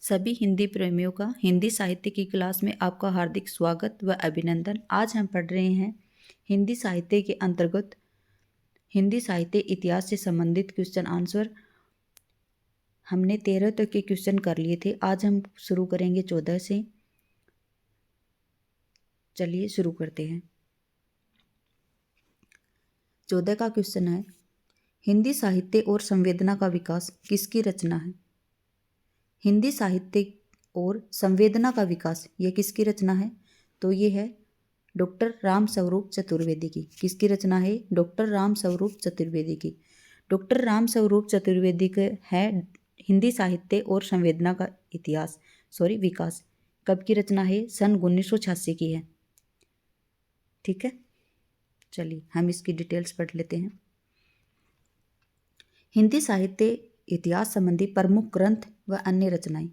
सभी हिंदी प्रेमियों का हिंदी साहित्य की क्लास में आपका हार्दिक स्वागत व अभिनंदन। आज हम पढ़ रहे हैं हिंदी साहित्य के अंतर्गत हिंदी साहित्य इतिहास से संबंधित क्वेश्चन आंसर। हमने 13 तक के क्वेश्चन कर लिए थे, आज हम शुरू करेंगे 14 से। चलिए शुरू करते हैं। 14 का क्वेश्चन है, हिंदी साहित्य और संवेदना का विकास किसकी रचना है? हिंदी साहित्य और संवेदना का विकास ये किसकी रचना है? तो ये है डॉक्टर राम स्वरूप चतुर्वेदी की। किसकी रचना है? डॉक्टर राम स्वरूप चतुर्वेदी की। डॉक्टर राम स्वरूप चतुर्वेदी के है हिंदी साहित्य और संवेदना का विकास कब की रचना है? सन 1986 की है। ठीक है, चलिए हम इसकी डिटेल्स पढ़ लेते हैं। हिंदी साहित्य इतिहास संबंधी प्रमुख ग्रंथ व अन्य रचनाएं।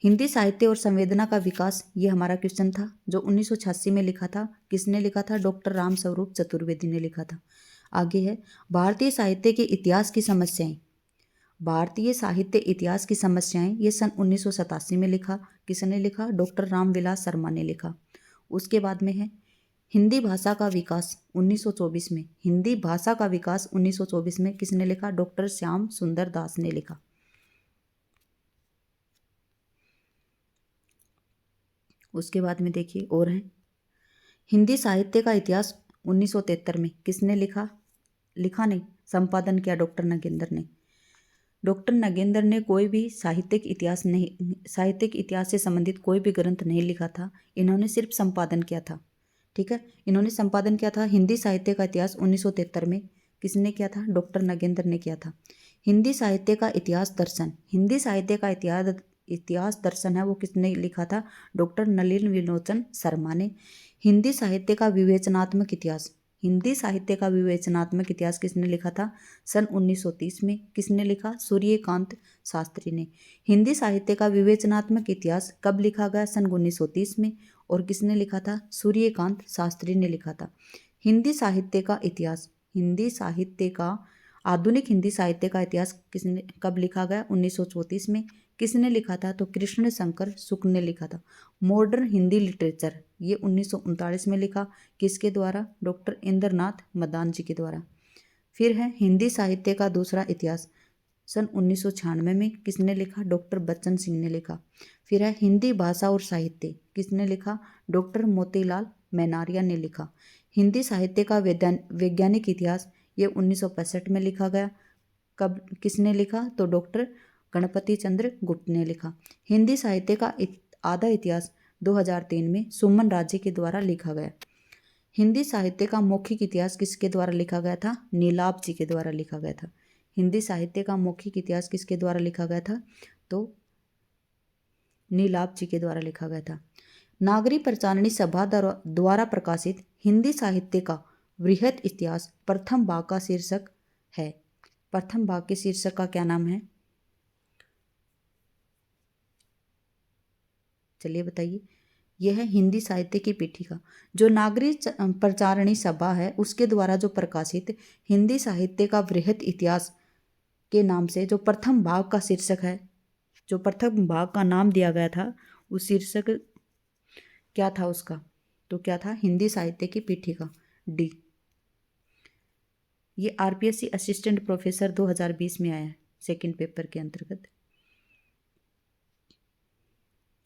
हिंदी साहित्य और संवेदना का विकास ये हमारा क्वेश्चन था जो 1986 में लिखा था। किसने लिखा था? डॉक्टर राम स्वरूप चतुर्वेदी ने लिखा था। आगे है भारतीय साहित्य के इतिहास की समस्याएं। भारतीय साहित्य इतिहास की समस्याएं ये सन 1987 में लिखा। किसने लिखा? डॉक्टर रामविलास शर्मा ने लिखा। उसके बाद में है हिंदी भाषा का विकास 1924 में। हिंदी भाषा का विकास 1924 में किसने लिखा? डॉक्टर श्याम सुंदर दास ने लिखा। उसके बाद में देखिए और है हिंदी साहित्य का इतिहास 1973 में किसने लिखा? नहीं, संपादन किया डॉक्टर नगेंद्र ने। डॉक्टर नगेंद्र ने कोई भी साहित्यिक इतिहास से संबंधित कोई भी ग्रंथ नहीं लिखा था। इन्होंने सिर्फ संपादन किया था। ठीक है, इन्होंने संपादन किया था हिंदी साहित्य का इतिहास 1973 में। किसने किया था? डॉक्टर नगेंद्र ने किया था। हिंदी साहित्य का इतिहास दर्शन। हिंदी साहित्य का इतिहास दर्शन है वो किसने लिखा था? डॉक्टर नलिन विलोचन शर्मा ने। हिंदी साहित्य का विवेचनात्मक इतिहास। हिंदी साहित्य का विवेचनात्मक इतिहास किसने लिखा था? सन 1930 में। किसने लिखा? सूर्यकांत शास्त्री ने। हिंदी साहित्य का विवेचनात्मक इतिहास कब लिखा गया? सन 1930 में। और किसने लिखा था? सूर्यकांत शास्त्री ने लिखा था। हिंदी साहित्य का इतिहास, आधुनिक हिंदी साहित्य का इतिहास किसने कब लिखा गया? 1934 में। किसने लिखा था? तो कृष्ण शंकर शुक्ल ने लिखा था। मॉडर्न हिंदी लिटरेचर ये 1939 में लिखा। किसके द्वारा? डॉक्टर इंद्रनाथ मदान जी के द्वारा। फिर है हिंदी साहित्य का दूसरा इतिहास सन 1996 में। किसने लिखा? डॉक्टर बच्चन सिंह ने लिखा। फिर है हिंदी भाषा और साहित्य। किसने लिखा? डॉक्टर मोतीलाल मैनारिया ने लिखा। हिंदी साहित्य का वैज्ञानिक इतिहास ये 1965 में लिखा गया। कब किसने लिखा? तो डॉक्टर गणपति चंद्र गुप्त ने लिखा। हिंदी साहित्य का आधा इतिहास 2003 में सुमन राजे के द्वारा लिखा गया। हिंदी साहित्य का मौखिक इतिहास किसके द्वारा लिखा गया था? नीलाभ जी के द्वारा लिखा गया था। हिंदी साहित्य का मौखिक इतिहास किसके द्वारा लिखा गया था? तो नीलाभ जी के द्वारा लिखा गया था। नागरी प्रचारणी सभा द्वारा प्रकाशित हिंदी साहित्य का वृहत इतिहास प्रथम भाग का शीर्षक है। प्रथम भाग के शीर्षक का क्या नाम है? चलिए बताइए। यह है हिंदी साहित्य की पीठिका। जो नागरिक प्रचारणी सभा है उसके द्वारा जो प्रकाशित हिंदी साहित्य का वृहत इतिहास के नाम से जो प्रथम भाग का शीर्षक है, जो प्रथम भाग का नाम दिया गया था, उस शीर्षक क्या था उसका? तो क्या था? हिंदी साहित्य की पीठिका, डी। ये आरपीएससी असिस्टेंट प्रोफेसर 2020 में आया है सेकंड पेपर के अंतर्गत।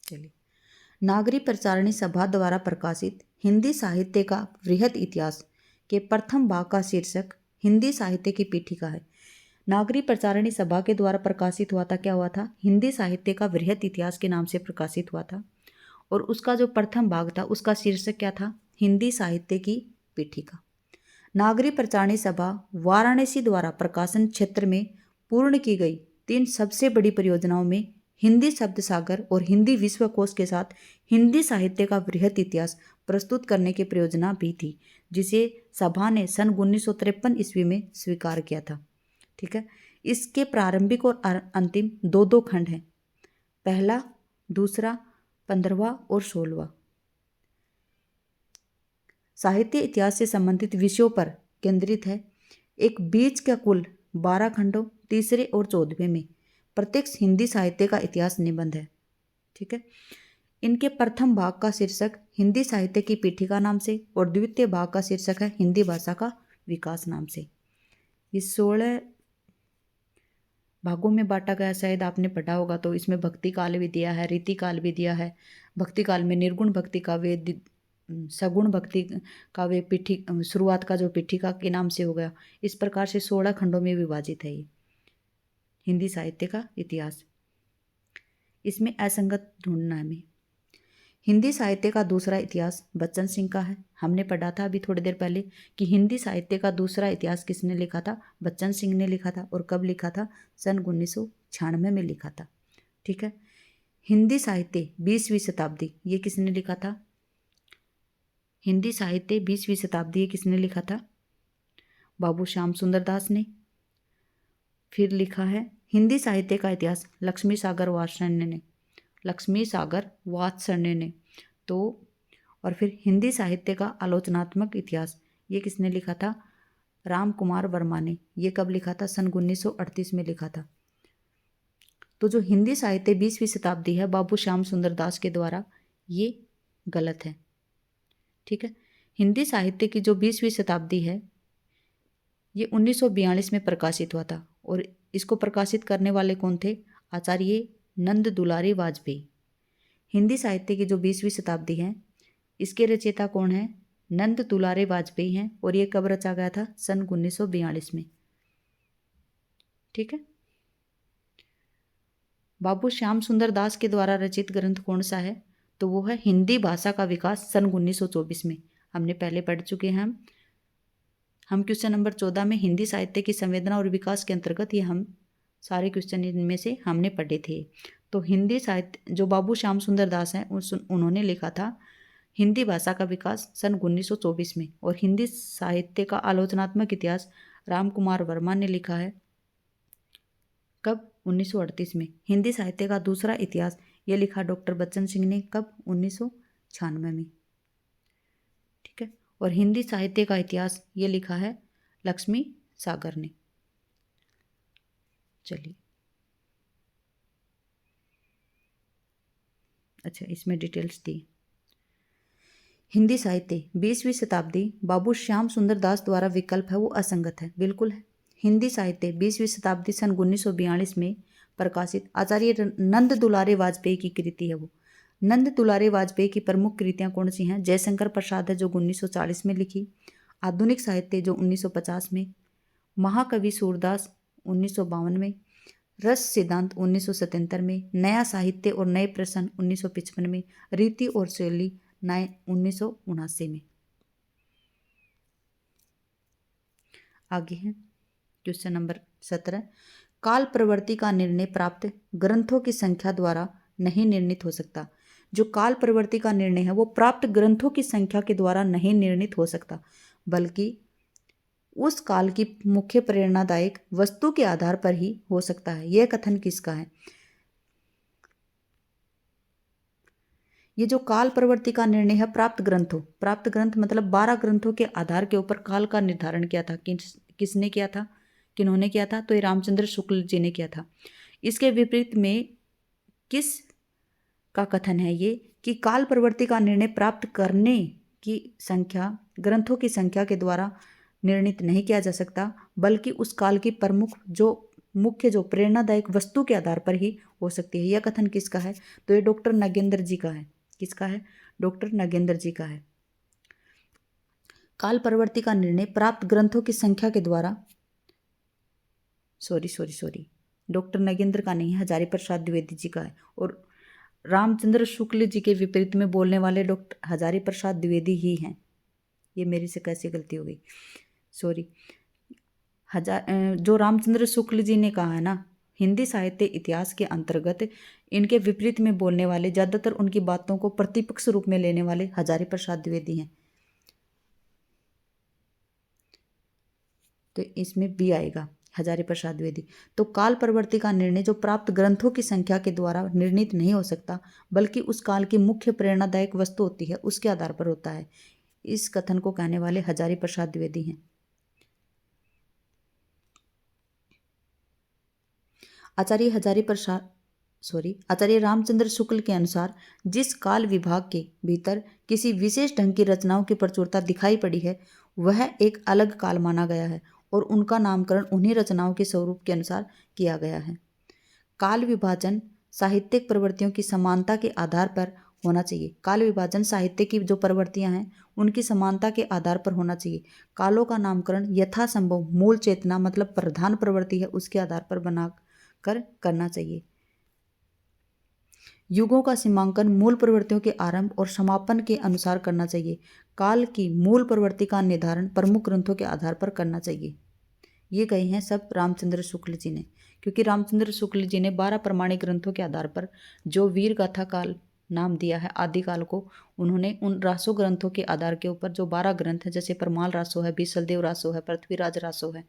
चलिए, नागरी प्रचारणी सभा द्वारा प्रकाशित हिंदी साहित्य का वृहत इतिहास के प्रथम भाग का शीर्षक हिंदी साहित्य की पीठिका है। नागरी प्रचारणी सभा के द्वारा प्रकाशित हुआ था, क्या हुआ था? हिंदी साहित्य का वृहत इतिहास के नाम से प्रकाशित हुआ था। और उसका जो प्रथम भाग था उसका शीर्षक क्या था? हिंदी साहित्य की पीठिका। नागरी प्रचारणी सभा वाराणसी द्वारा प्रकाशन क्षेत्र में पूर्ण की गई 3 सबसे बड़ी परियोजनाओं में हिंदी शब्द सागर और हिंदी विश्वकोश के साथ हिंदी साहित्य का वृहत इतिहास प्रस्तुत करने की परियोजना भी थी, जिसे सभा ने सन 1953 ईस्वी में स्वीकार किया था। ठीक है, इसके प्रारंभिक और अंतिम 2 खंड हैं। पहला, दूसरा, 15वां और 16वां। साहित्य इतिहास से संबंधित विषयों पर केंद्रित है। एक बीच का कुल 12 खंडों, तीसरे और 14वें में प्रत्यक्ष हिंदी साहित्य का इतिहास निबंध है। ठीक है। इनके प्रथम भाग का शीर्षक हिंदी साहित्य की पीठिका नाम से और द्वितीय भाग का शीर्षक है हिंदी भाषा का विकास नाम से। ये 16 भागों में बांटा गया, शायद आपने पढ़ा होगा। तो इसमें भक्ति काल भी दिया है, रीति काल भी दिया है। भक्ति काल में निर्गुण भक्ति काव्य, सगुण भक्ति काव्य, पीठी शुरुआत का जो पीठिका के नाम से हो गया। इस प्रकार से 16 खंडों में विभाजित है ये हिंदी साहित्य का इतिहास। इसमें असंगत ढूंढना है हमें। हिंदी साहित्य का दूसरा इतिहास बच्चन सिंह का है। हमने पढ़ा था अभी थोड़ी देर पहले कि हिंदी साहित्य का दूसरा इतिहास किसने लिखा था? बच्चन सिंह ने लिखा था। और कब लिखा था? सन 1996 में लिखा था। ठीक है। हिंदी साहित्य 20वीं शताब्दी, ये किसने लिखा था? हिंदी साहित्य 20वीं शताब्दी, ये किसने लिखा था? बाबू श्याम सुंदर दास ने। फिर लिखा है हिंदी साहित्य का इतिहास लक्ष्मी सागर वात्सल्य ने, लक्ष्मी सागर वात्सल्य ने। तो और फिर हिंदी साहित्य का आलोचनात्मक इतिहास, ये किसने लिखा था? राम कुमार वर्मा ने। ये कब लिखा था? सन 1938 में लिखा था। तो जो हिंदी साहित्य 20वीं शताब्दी है बाबू श्याम सुंदर दास के द्वारा, ये गलत है। ठीक है। हिंदी साहित्य की जो 20वीं शताब्दी है ये 1942 में प्रकाशित हुआ था। और इसको प्रकाशित करने वाले कौन थे? आचार्य नंद दुलारी वाजपेयी। हिंदी साहित्य की जो 20वीं शताब्दी है इसके रचयिता कौन है? नंद दुलारे वाजपेयी हैं। और ये कब रचा गया था? सन 1942 में। ठीक है। बाबू श्याम सुंदर दास के द्वारा रचित ग्रंथ कौन सा है? तो वो है हिंदी भाषा का विकास, सन 1924 में। हमने पहले पढ़ चुके हैं। हम क्वेश्चन नंबर 14 में हिंदी साहित्य की संवेदना और विकास के अंतर्गत ये हम सारे क्वेश्चन इनमें से हमने पढ़े थे। तो हिंदी साहित्य जो बाबू श्याम सुंदर दास हैं उन्होंने लिखा था हिंदी भाषा का विकास सन 1924 में। और हिंदी साहित्य का आलोचनात्मक इतिहास राम कुमार वर्मा ने लिखा है। कब? 1938 में। हिंदी साहित्य का दूसरा इतिहास ये लिखा डॉक्टर बच्चन सिंह ने। कब? 1996 में। ठीक है। और हिंदी साहित्य का इतिहास ये लिखा है लक्ष्मी सागर ने। चलिए, अच्छा इसमें डिटेल्स दी। हिंदी साहित्य 20वीं शताब्दी बाबू श्याम सुंदर दास द्वारा विकल्प है वो असंगत है, बिल्कुल है। हिंदी साहित्य 20वीं शताब्दी सन 1942 में प्रकाशित आचार्य नंद दुलारे वाजपेयी की कृति है वो। नंद दुलारे वाजपेयी की प्रमुख कृतियाँ कौन सी हैं? जयशंकर प्रसाद है जो 1940 में लिखी, आधुनिक साहित्य जो 1950 में, महाकवि सूरदास 1952 में, रस सिद्धांत 1977 में, नया साहित्य और नए प्रश्न 1955 में, रीति और शैली 1979 में। आगे है क्वेश्चन नंबर 17। काल प्रवृत्ति का निर्णय प्राप्त ग्रंथों की संख्या द्वारा नहीं निर्णित हो सकता। जो काल प्रवृत्ति का निर्णय है वो प्राप्त ग्रंथों की संख्या के द्वारा नहीं निर्णित हो सकता, बल्कि उस काल की मुख्य प्रेरणादायक वस्तु के आधार पर ही हो सकता है। यह कथन किसका है? ये जो काल प्रवृत्ति का निर्णय है प्राप्त ग्रंथ मतलब 12 ग्रंथों के आधार के ऊपर काल का निर्धारण किया था। किसने किया था? किन्होंने किया था? तो ये रामचंद्र शुक्ल जी ने किया था। इसके विपरीत में किस का कथन है ये कि काल प्रवृत्ति का निर्णय प्राप्त करने की संख्या ग्रंथों की संख्या के द्वारा निर्णित नहीं किया जा सकता, बल्कि उस काल की प्रमुख मुख्य प्रेरणादायक वस्तु के आधार पर ही हो सकती है। यह कथन किसका है? तो ये डॉक्टर नागेंद्र जी का है। किसका है? डॉक्टर नागेंद्र जी का है। काल प्रवृत्ति का निर्णय प्राप्त ग्रंथों की संख्या के द्वारा सॉरी डॉक्टर नागेंद्र का नहीं है, हजारी प्रसाद द्विवेदी जी का है। और रामचंद्र शुक्ल जी के विपरीत में बोलने वाले डॉक्टर हजारी प्रसाद द्विवेदी ही हैं। ये मेरी से कैसी गलती हो गई, सॉरी। जो रामचंद्र शुक्ल जी ने कहा है ना, हिंदी साहित्य इतिहास के अंतर्गत इनके विपरीत में बोलने वाले, ज़्यादातर उनकी बातों को प्रतिपक्ष रूप में लेने वाले हजारी प्रसाद द्विवेदी हैं। तो इसमें बी आएगा, हजारी प्रसाद द्विवेदी। तो काल प्रवृत्ति का निर्णय जो प्राप्त ग्रंथों की संख्या के द्वारा निर्णित नहीं हो सकता, बल्कि उस काल की मुख्य प्रेरणादायक वस्तु होती है उसके आधार पर होता है। इस कथन को कहने वाले हजारी प्रसाद द्विवेदी हैं। आचार्य हजारी प्रसाद आचार्य रामचंद्र शुक्ल के अनुसार जिस काल विभाग के भीतर किसी विशेष ढंग की रचनाओं की प्रचुरता दिखाई पड़ी है वह एक अलग काल माना गया है और उनका नामकरण उन्हीं रचनाओं के स्वरूप के अनुसार किया गया है। काल विभाजन साहित्यिक प्रवृत्तियों की समानता के आधार पर होना चाहिए। काल विभाजन साहित्य की जो प्रवृत्तियां हैं उनकी समानता के आधार पर होना चाहिए। कालों का नामकरण यथासंभव मूल चेतना मतलब प्रधान प्रवृत्ति है उसके आधार पर बनाकर करना चाहिए। युगों का सीमांकन मूल प्रवृत्तियों के आरंभ और समापन के अनुसार करना चाहिए। काल की मूल प्रवृत्ति का निर्धारण प्रमुख ग्रंथों के आधार पर करना चाहिए। ये कहे हैं सब रामचंद्र शुक्ल जी ने, क्योंकि रामचंद्र शुक्ल जी ने 12 प्रमाणिक ग्रंथों के आधार पर जो वीर गाथा काल नाम दिया है आदिकाल को, उन्होंने उन रासो ग्रंथों के आधार के ऊपर जो 12 ग्रंथ हैं जैसे परमाल रासो है, बीसलदेव रासो है, पृथ्वीराज रासो है,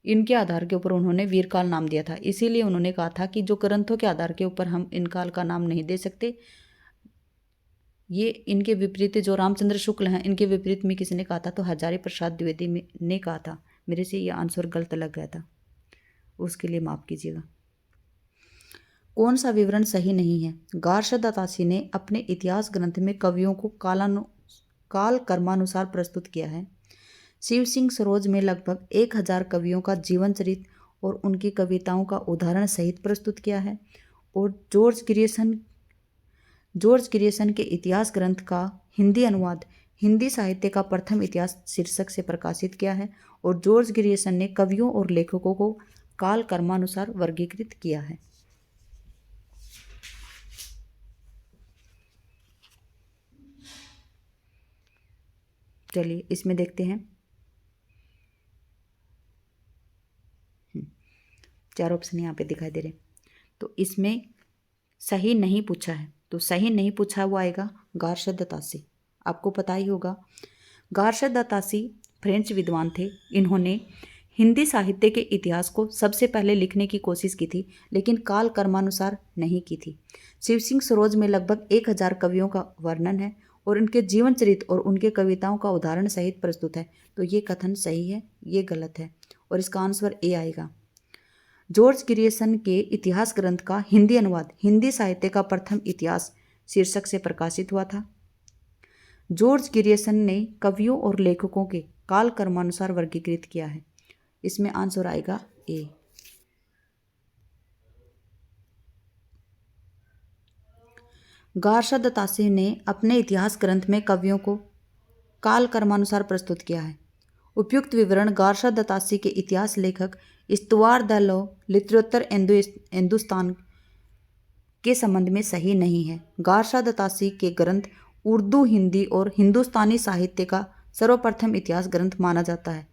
इनके आधार के ऊपर उन्होंने वीरकाल नाम दिया था। इसीलिए उन्होंने कहा था कि जो ग्रंथों के आधार के ऊपर हम इन काल का नाम नहीं दे सकते, ये इनके विपरीत जो रामचंद्र शुक्ल हैं इनके विपरीत में किसी ने कहा था तो हजारी प्रसाद द्विवेदी ने कहा था। मेरे से ये आंसर गलत लग गया था, उसके लिए माफ़ कीजिएगा। कौन सा विवरण सही नहीं है? गार्शद दातासी ने अपने इतिहास ग्रंथ में कवियों को काल कर्मानुसार प्रस्तुत किया है। शिव सिंह सरोज में लगभग 1000 कवियों का जीवन चरित्र और उनकी कविताओं का उदाहरण सहित प्रस्तुत किया है। और जॉर्ज ग्रियर्सन के इतिहास ग्रंथ का हिंदी अनुवाद हिंदी साहित्य का प्रथम इतिहास शीर्षक से प्रकाशित किया है। और जॉर्ज ग्रियर्सन ने कवियों और लेखकों को काल कर्मानुसार वर्गीकृत किया है। चलिए इसमें देखते हैं। 4 ऑप्शन यहाँ पे दिखाई दे रहे हैं, तो इसमें सही नहीं पूछा है, तो सही नहीं पूछा वो आएगा गार्शद दातासी। आपको पता ही होगा गार्शद दातासी फ्रेंच विद्वान थे। इन्होंने हिंदी साहित्य के इतिहास को सबसे पहले लिखने की कोशिश की थी, लेकिन काल कर्मानुसार नहीं की थी। शिव सिंह सरोज में लगभग 1000 कवियों का वर्णन है और उनके जीवन चरित्र और उनके कविताओं का उदाहरण सहित प्रस्तुत है। तो ये कथन सही है, ये गलत है और इसका आंसर ए आएगा। जॉर्ज ग्रियर्सन के इतिहास ग्रंथ का हिंदी अनुवाद हिंदी साहित्य का प्रथम इतिहास शीर्षक से प्रकाशित हुआ था। जॉर्ज ग्रियर्सन ने कवियों और लेखकों के काल कर्मानुसार वर्गीकृत किया है। इसमें आंसर आएगा ए। गार्शद दातासी ने अपने इतिहास ग्रंथ में कवियों को काल कर्मानुसार प्रस्तुत किया है। उपयुक्त विवरण गार्शद दातासी के इतिहास लेखक इस्तुआर द लॉ लिटरेचर हिंदुस्तान के संबंध में सही नहीं है। गार्शद दातासी के ग्रंथ उर्दू, हिंदी और हिंदुस्तानी साहित्य का सर्वप्रथम इतिहास ग्रंथ माना जाता है।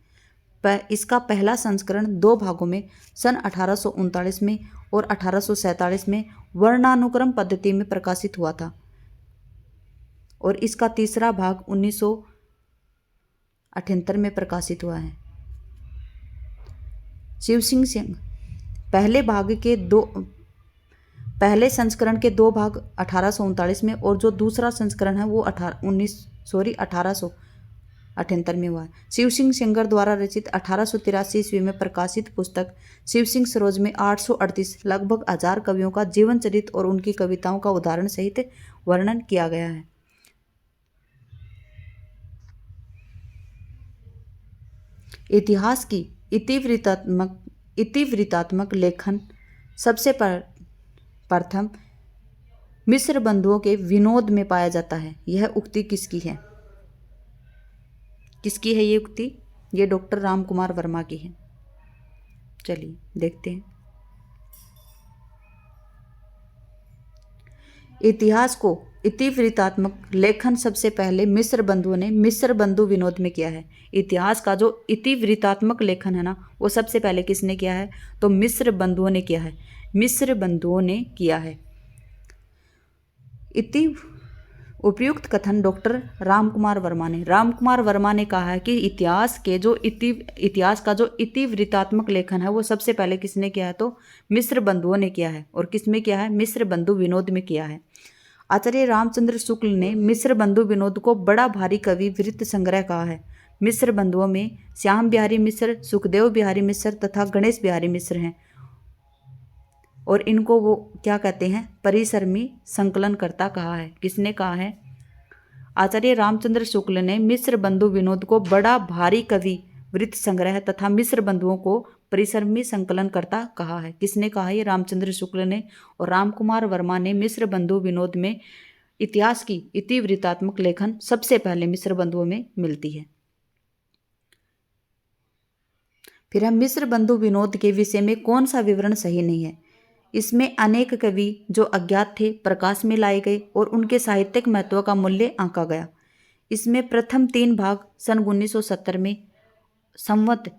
इसका पहला संस्करण 2 भागों में सन 1839 में और 1847 में वर्णानुक्रम पद्धति में प्रकाशित हुआ था और इसका तीसरा भाग 1978 में प्रकाशित हुआ है। शिव सिंह पहले संस्करण के 2 भाग 1839 में और जो दूसरा संस्करण है वो 1878 में हुआ है। शिव सिंह सेंगर द्वारा रचित 1883 ईस्वी में प्रकाशित पुस्तक शिव सिंह सरोज में 838 लगभग 1000 कवियों का जीवन चरित्र और उनकी कविताओं का उदाहरण सहित वर्णन किया गया है। इतिहास की इतिवृत्तात्मक लेखन सबसे प्रथम मिस्र बंधुओं के विनोद में पाया जाता है। यह उक्ति किसकी है? किसकी है ये उक्ति? ये डॉक्टर राम कुमार वर्मा की है। चलिए देखते हैं। इतिहास को इतिवृत्तात्मक लेखन सबसे पहले मिस्र बंधुओं ने मिस्र बंधु विनोद में किया है। इतिहास का जो इतिवृत्तात्मक लेखन है ना वो सबसे पहले किसने किया है? तो मिस्र बंधुओं ने किया है। मिस्र बंधुओं ने किया है। उपयुक्त कथन डॉक्टर राम कुमार वर्मा ने कहा है कि इतिहास का जो इतिवृत्तात्मक लेखन है वो सबसे पहले किसने किया है? तो मिस्र बंधुओं ने किया है। और किस में किया है? मिस्र बंधु विनोद में किया है। आचार्य रामचंद्र शुक्ल ने मिस्र बंधु विनोद को बड़ा भारी कवि वृत्त संग्रह कहा है। मिस्र बंधुओं में श्याम बिहारी मिश्र, सुखदेव बिहारी मिश्र तथा गणेश बिहारी मिश्र हैं। और इनको वो क्या कहते हैं, परिसरमी संकलनकर्ता कहा है। किसने कहा है? आचार्य रामचंद्र शुक्ल ने मिश्र बंधु विनोद को बड़ा भारी कवि वृत्त संग्रह तथा मिश्र बंधुओं को परिसरमी संकलनकर्ता कहा है। किसने कहा? ये रामचंद्र शुक्ल ने। और रामकुमार वर्मा ने मिश्र बंधु विनोद में इतिहास की इतिवृत्तात्मक लेखन सबसे पहले मिश्र बंधुओं में मिलती है। फिर हम मिश्र बंधु विनोद के विषय में कौन सा विवरण सही नहीं है? इसमें अनेक कवि जो अज्ञात थे प्रकाश में लाए गए और उनके साहित्यिक महत्व का मूल्य आंका गया। इसमें प्रथम 3 भाग सन 1970 में संवत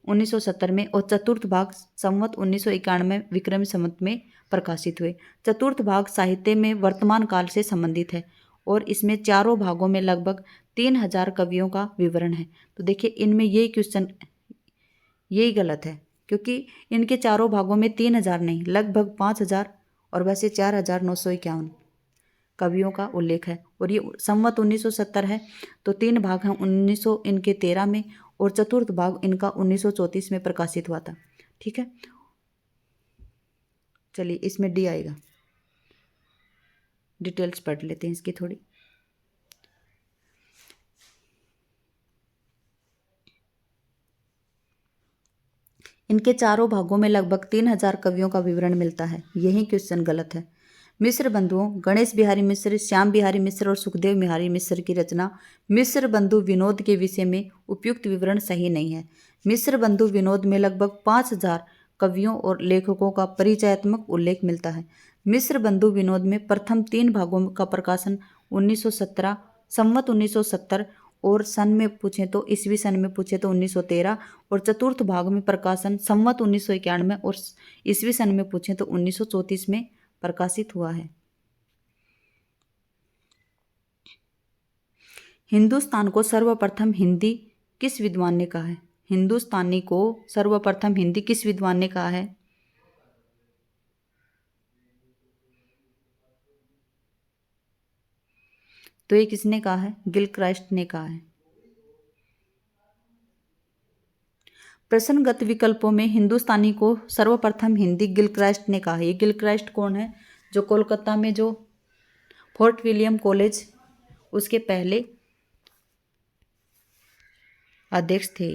1970 में और चतुर्थ भाग संवत 1991 विक्रमी संवत में प्रकाशित हुए। चतुर्थ भाग साहित्य में वर्तमान काल से संबंधित है और इसमें चारों भागों में लगभग 3000 कवियों का विवरण है। तो देखिए इनमें यही क्वेश्चन यही गलत है, क्योंकि इनके चारों भागों में 3000 नहीं, लगभग 5000 और वैसे 4951 कवियों का उल्लेख है। और ये संवत 1970 है, तो 3 भाग हैं 1900 इनके 13 में और चतुर्थ भाग इनका 1934 में प्रकाशित हुआ था। ठीक है, चलिए इसमें डी आएगा। डिटेल्स पढ़ लेते हैं इसकी थोड़ी। इनके चारों भागों में लगभग 3000 कवियों का विवरण मिलता है। यही क्वेश्चन गलत है। मिश्र बंधुओं गणेश बिहारी मिश्र, श्याम बिहारी मिश्र और सुखदेव बिहारी मिश्र की रचना मिश्र बंधु विनोद के विषय में उपयुक्त विवरण सही नहीं है। मिश्र बंधु विनोद में लगभग 5000 कवियों और लेखकों का परिचयात्मक उल्लेख मिलता है। मिश्र बंधु विनोद में प्रथम 3 भागों का प्रकाशन 1917 संवत 1970 और सन में पूछे तो ईस्वी सन में पूछे तो 1913 और चतुर्थ भाग में प्रकाशन संवत 1991 और ईस्वी सन में पूछे तो 1934 में प्रकाशित हुआ है। हिंदुस्तान को सर्वप्रथम हिंदी किस विद्वान ने कहा है? हिंदुस्तानी को सर्वप्रथम हिंदी किस विद्वान ने कहा है? तो ये किसने कहा है? गिलक्राइस्ट ने कहा है। प्रश्नगत विकल्पों में हिंदुस्तानी को सर्वप्रथम हिंदी गिलक्राइस्ट ने कहा है। ये गिलक्राइस्ट कौन है? जो कोलकाता में जो फोर्ट विलियम कॉलेज उसके पहले अध्यक्ष थे।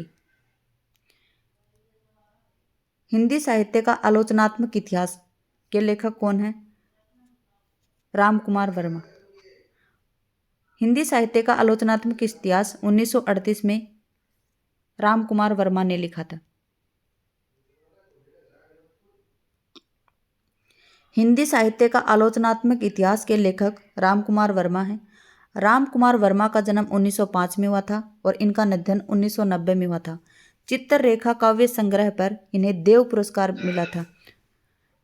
हिंदी साहित्य का आलोचनात्मक इतिहास के लेखक कौन है? रामकुमार वर्मा। हिंदी साहित्य का आलोचनात्मक इतिहास 1938 में रामकुमार वर्मा ने लिखा था। हिंदी साहित्य का आलोचनात्मक इतिहास के लेखक रामकुमार वर्मा हैं। रामकुमार वर्मा का जन्म 1905 में हुआ था और इनका निधन 1990 में हुआ था। चित्ररेखा काव्य संग्रह पर इन्हें देव पुरस्कार मिला था।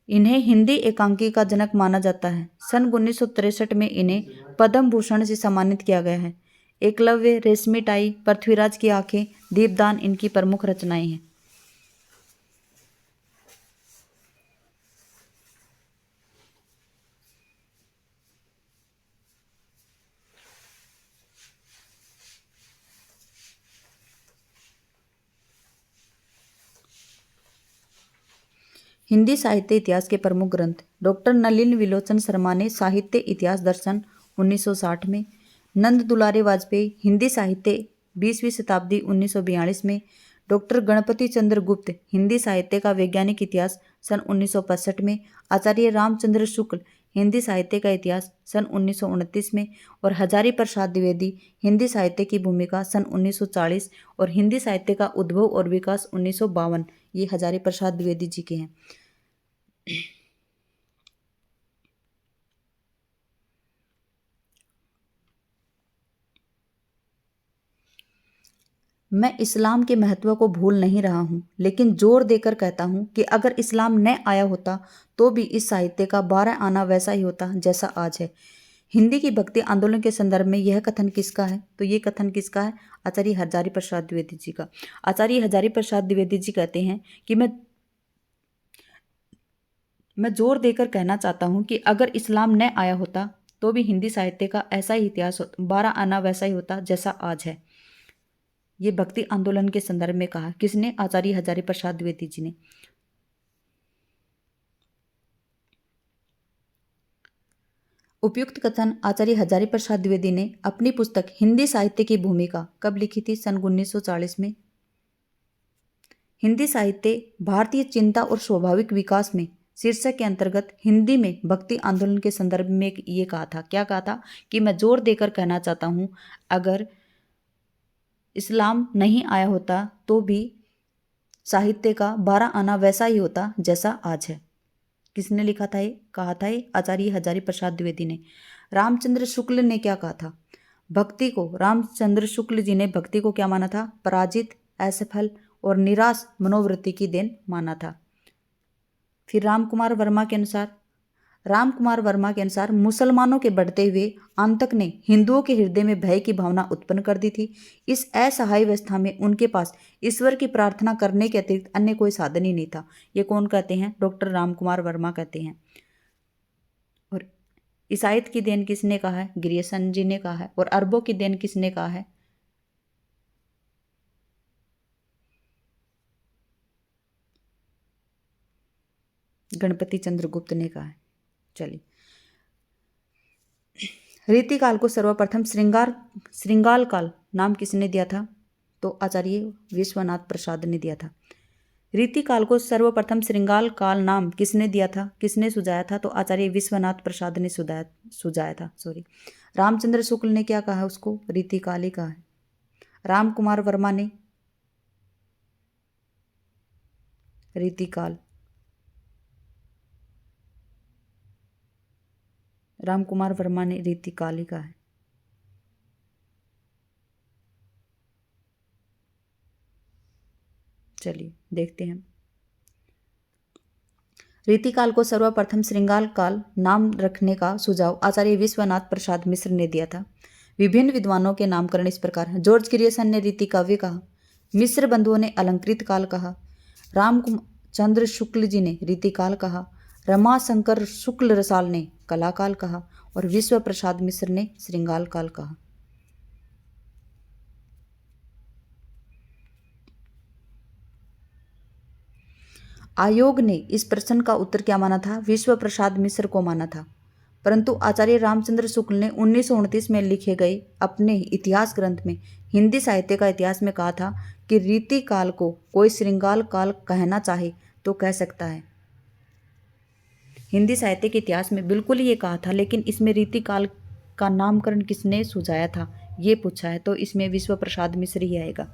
इन्हें हिंदी एकांकी का जनक माना जाता है। सन 1963 में इन्हें पद्म भूषण से सम्मानित किया गया है। एकलव्य, रेशमी टाई, पृथ्वीराज की आंखें, दीपदान इनकी प्रमुख रचनाएं हैं। हिंदी साहित्य इतिहास के प्रमुख ग्रंथ डॉक्टर नलिन विलोचन शर्मा ने साहित्य इतिहास दर्शन 1960 में, नंद दुलारे वाजपेयी हिंदी साहित्य 20वीं शताब्दी 1942 में, डॉक्टर गणपति चंद्र गुप्त हिंदी साहित्य का वैज्ञानिक इतिहास सन 1965 में, आचार्य रामचंद्र शुक्ल हिंदी साहित्य का इतिहास सन 1929 में और हजारी प्रसाद द्विवेदी हिंदी साहित्य की भूमिका सन 1940 और हिंदी साहित्य का उद्भव और विकास 1952 ये हजारी प्रसाद द्विवेदी जी के हैं। मैं इस्लाम के महत्व को भूल नहीं रहा हूँ, लेकिन जोर देकर कहता हूँ कि अगर इस्लाम न आया होता तो भी इस साहित्य का 12 आना वैसा ही होता जैसा आज है। हिंदी की भक्ति आंदोलन के संदर्भ में यह कथन किसका है? तो ये कथन किसका है? आचार्य हजारी प्रसाद द्विवेदी जी का। आचार्य हजारी प्रसाद द्विवेदी जी कहते हैं कि मैं जोर देकर कहना चाहता हूँ कि अगर इस्लाम न आया होता तो भी हिंदी साहित्य का ऐसा ही इतिहास 12 आना वैसा ही होता जैसा आज है। ये भक्ति आंदोलन के संदर्भ में कहा। किसने? आचार्य हजारी प्रसाद द्विवेदी जी ने। उपयुक्त कथन आचार्य हजारीप्रसाद द्विवेदी ने अपनी पुस्तक हिंदी साहित्य की भूमिका कब लिखी थी? सन 1940 में। हिंदी साहित्य भारतीय चिंता और स्वाभाविक विकास में शीर्षक के अंतर्गत हिंदी में भक्ति आंदोलन के संदर्भ में ये कहा था। क्या कहा था? कि मैं जोर देकर कहना चाहता हूँ, अगर इस्लाम नहीं आया होता तो भी साहित्य का 12 आना वैसा ही होता जैसा आज है। किसने लिखा था ये? कहा था ये आचार्य हजारीप्रसाद द्विवेदी ने। रामचंद्र शुक्ल ने क्या कहा था? भक्ति को, रामचंद्र शुक्ल जी ने भक्ति को क्या माना था? पराजित, असफल और निराश मनोवृत्ति की देन माना था। फिर रामकुमार वर्मा के अनुसार मुसलमानों के बढ़ते हुए आतंक ने हिंदुओं के हृदय में भय की भावना उत्पन्न कर दी थी। इस असहाय अवस्था में उनके पास ईश्वर की प्रार्थना करने के अतिरिक्त अन्य कोई साधन ही नहीं था। ये कौन कहते हैं? डॉक्टर रामकुमार वर्मा कहते हैं। और ईसाइत की देन किसने कहा है? ग्रियर्सन जी ने कहा है। और अरबों की देन किसने कहा है? गणपति चंद्रगुप्त ने कहा है। चलिए, रीतिकाल को सर्वप्रथम श्रृंगाल काल नाम किसने दिया था? तो आचार्य विश्वनाथ प्रसाद ने दिया था। रीतिकाल को सर्वप्रथम श्रृंगाल काल नाम किसने दिया था? किसने सुझाया था? तो आचार्य विश्वनाथ प्रसाद ने सुझाया था। रामचंद्र शुक्ल ने क्या कहा? उसको रीतिकाल ही कहा है। रामकुमार वर्मा ने रीतिकाल, रामकुमार वर्मा ने रीतिकाल ही कहा है। चलिए देखते हैं। रीतिकाल को सर्वप्रथम श्रृंगाल काल नाम रखने का सुझाव आचार्य विश्वनाथ प्रसाद मिश्र ने दिया था। विभिन्न विद्वानों के नामकरण इस प्रकार हैं। जॉर्ज ग्रियर्सन ने रीति काव्य कहा, मिश्र बंधुओं ने अलंकृत काल कहा, रामचंद्र शुक्ल जी ने रीतिकाल कहा, रमाशंकर शुक्ल रसाल ने कलाकाल कहा और विश्व प्रसाद मिश्र ने श्रृंगाल काल कहा। आयोग ने इस प्रश्न का उत्तर क्या माना था? विश्व प्रसाद मिश्र को माना था। परंतु आचार्य रामचंद्र शुक्ल ने 1929 में लिखे गए अपने इतिहास ग्रंथ में हिंदी साहित्य का इतिहास में कहा था कि रीति काल को कोई श्रृंगाल काल कहना चाहे तो कह सकता है। हिंदी साहित्य के इतिहास में बिल्कुल ये कहा था, लेकिन इसमें रीति काल का नामकरण किसने सुझाया था ये पूछा है, तो इसमें विश्व प्रसाद मिश्र ही आएगा।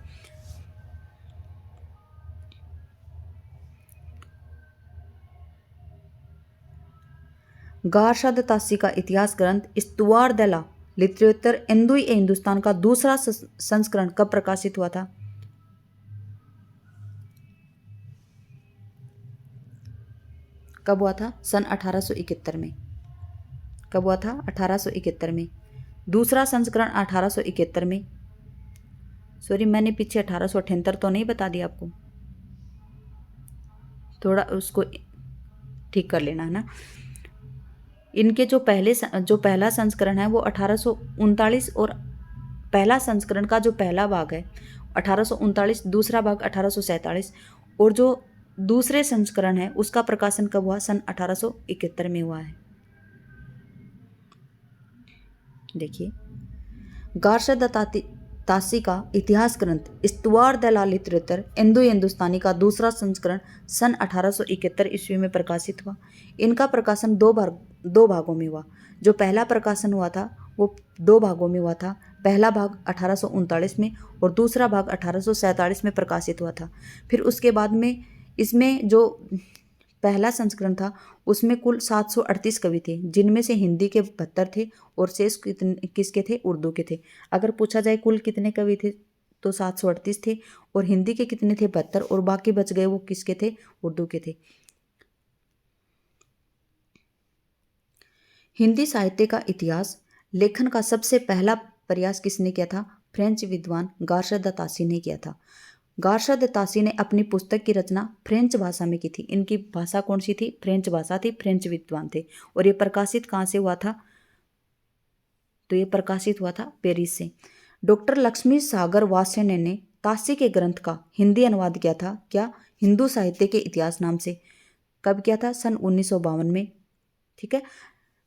गारशद तासी का इतिहास ग्रंथ इस्तुआर द ला लिटरेचर इंदुई ए हिंदुस्तान का दूसरा संस्करण कब प्रकाशित हुआ था? कब हुआ था? सन 1871 में। कब हुआ था? 1871 में। दूसरा संस्करण 1871 में। सॉरी, मैंने पीछे 1878 तो नहीं बता दिया आपको, थोड़ा उसको ठीक कर लेना है ना। इनके जो पहला संस्करण है वो 1839 और पहला संस्करण का जो पहला भाग है 1839, दूसरा भाग 1847 और जो दूसरे संस्करण है उसका प्रकाशन कब हुआ? सन 1871 में हुआ है। देखिए, गारशद तासी का इतिहास ग्रंथ इस्तुआर द ला लिटरेचर इंदो हिंदुस्तानी का दूसरा संस्करण सन 1871 ईस्वी में प्रकाशित हुआ। इनका प्रकाशन दो भागों में हुआ। जो पहला प्रकाशन हुआ था वो 2 भागों में हुआ था। पहला भाग 1839 में और दूसरा भाग 1847 में प्रकाशित हुआ था। फिर उसके बाद में इसमें जो पहला संस्करण था उसमें कुल 738 कवि थे, जिनमें से हिंदी के 72 थे और शेष किसके थे? उर्दू के थे। अगर पूछा जाए कुल कितने कवि थे तो 738 थे और हिंदी के कितने थे? 72 और बाकी बच गए वो किसके थे? उर्दू के थे। हिंदी साहित्य का इतिहास लेखन का सबसे पहला प्रयास किसने किया था? फ्रेंच विद्वान गारशद तासी ने किया था। गारशद तासी ने अपनी पुस्तक की रचना फ्रेंच भाषा में की थी। इनकी भाषा कौन सी थी? फ्रेंच भाषा थी, फ्रेंच विद्वान थे। और ये प्रकाशित कहाँ से हुआ था? तो ये प्रकाशित हुआ था पेरिस से। डॉक्टर लक्ष्मी सागर वात्स्यन ने तासी के ग्रंथ का हिंदी अनुवाद किया था। क्या? हिंदू साहित्य के इतिहास नाम से। कब किया था? सन 1952 में। ठीक है।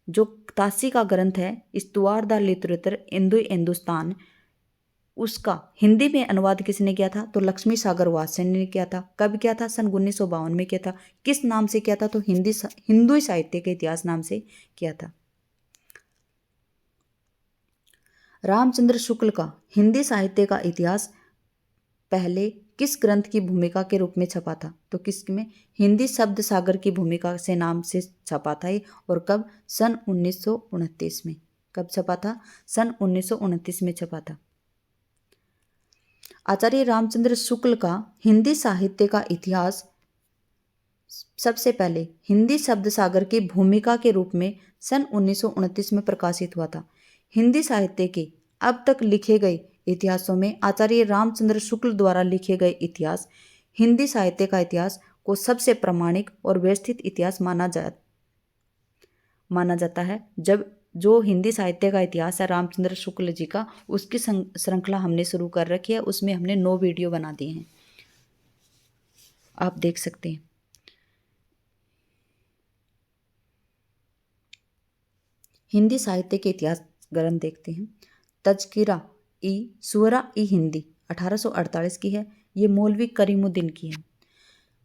जो तासी का ग्रंथ है इस्तुआर द लिटरेचर इंदु हिंदुस्तान, उसका हिंदी में अनुवाद किसने किया था? तो लक्ष्मी सागर वात्स्यन ने किया था। कब किया था? सन 1952 में किया था। किस नाम से किया था? तो हिंदू साहित्य के इतिहास नाम से किया था। रामचंद्र शुक्ल का हिंदी साहित्य का इतिहास पहले किस ग्रंथ की भूमिका के रूप में छपा था? तो किसमें? हिंदी शब्द सागर की भूमिका से नाम से छपा था ये। और कब? सन 1929 में। कब छपा था? सन 1929 में छपा था। आचार्य रामचंद्र शुक्ल का हिंदी साहित्य का इतिहास सबसे पहले हिंदी शब्द सागर की भूमिका के रूप में सन 1929 में प्रकाशित हुआ था। हिंदी साहित्य के अब तक लिखे गए इतिहासों में आचार्य रामचंद्र शुक्ल द्वारा लिखे गए इतिहास हिंदी साहित्य का इतिहास को सबसे प्रामाणिक और व्यवस्थित इतिहास माना जाता है। जब जो हिंदी साहित्य का इतिहास है रामचंद्र शुक्ल जी का, उसकी श्रृंखला हमने शुरू कर रखी है। उसमें हमने 9 वीडियो बना दिए हैं, आप देख सकते हैं। हिंदी साहित्य के इतिहास ग्रंथ देखते हैं। तज़किरा ई सुअरा ई हिंदी 1848 की है, ये मौलवी करीमुद्दीन की है।